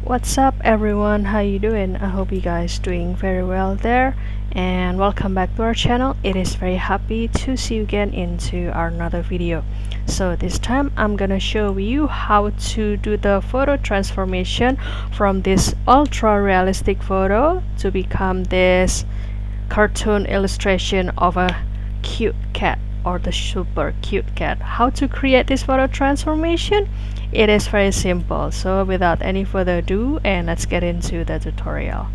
What's up everyone, how you doing? I hope you guys doing very well there, and welcome back to our channel. It is very happy to see you again into our another video. So this time I'm gonna show you how to do the photo transformation from this ultra realistic photo to become this cartoon illustration of a cute cat or the super cute cat. How to create this photo transformation? It is very simple. So without any further ado, and let's get into the tutorial.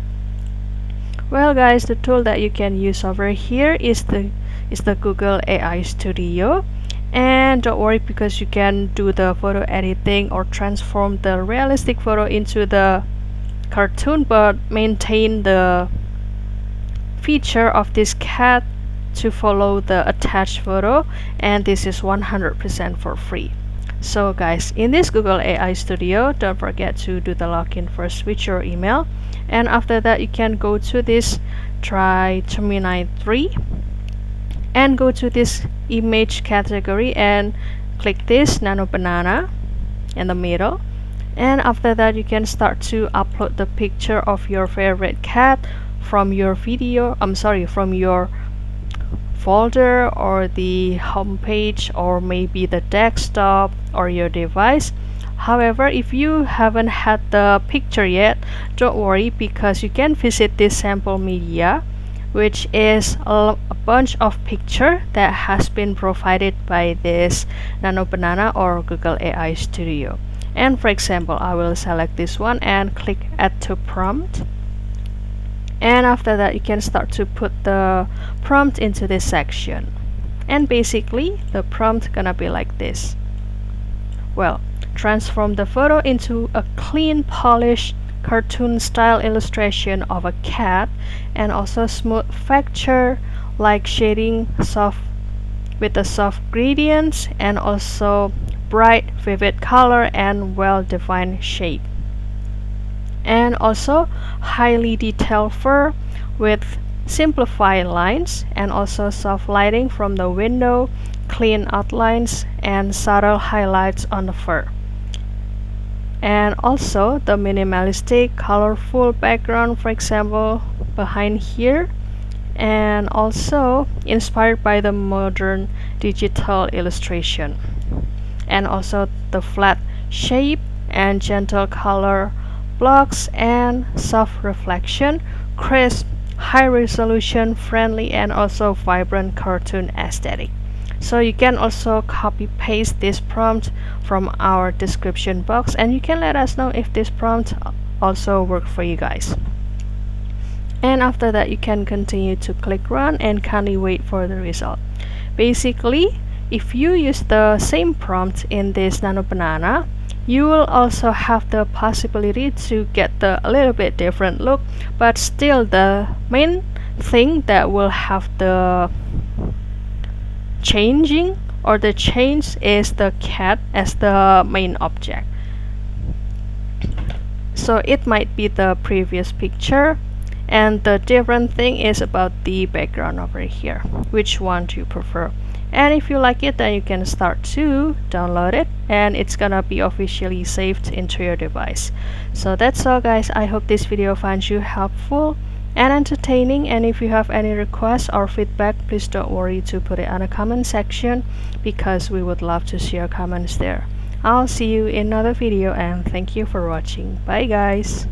Well guys, the tool that you can use over here is the Google AI Studio. And don't worry, because you can do the photo editing or transform the realistic photo into the cartoon, but maintain the feature of this cat to follow the attached photo, and this is 100% for free. So guys, in this Google AI Studio, don't forget to do the login first with your email, and after that you can go to this try Gemini 3 and go to this image category and click this nano banana in the middle, and after that you can start to upload the picture of your favorite cat from your from your folder or the home page, or maybe the desktop or your device. However, if you haven't had the picture yet, don't worry, because you can visit this sample media, which is a bunch of picture that has been provided by this Nano Banana or Google AI Studio. And for example, I will select this one and click add to prompt. And after that you can start to put the prompt into this section, and basically the prompt gonna be like this. Well, transform the photo into a clean, polished cartoon style illustration of a cat, and also smooth texture like shading with the soft gradients, and also bright vivid color and well-defined shape, and also highly detailed fur with simplified lines, and also soft lighting from the window, clean outlines and subtle highlights on the fur, and also the minimalistic colorful background, for example behind here, and also inspired by the modern digital illustration, and also the flat shape and gentle color blocks and soft reflection, crisp, high resolution, friendly, and also vibrant cartoon aesthetic. So you can also copy paste this prompt from our description box, and you can let us know if this prompt also worked for you guys. And after that you can continue to click run and kindly wait for the result. Basically, if you use the same prompt in this Nano Banana, you will also have the possibility to get a little bit different look, but still the main thing that will have the changing or the change is the cat as the main object. So it might be the previous picture, and the different thing is about the background over here. Which one do you prefer? And if you like it, then you can start to download it, and it's gonna be officially saved into your device. So that's all guys. I hope this video finds you helpful and entertaining, and if you have any requests or feedback, please don't worry to put it on the comment section, because we would love to see your comments there. I'll see you in another video, and thank you for watching. Bye guys.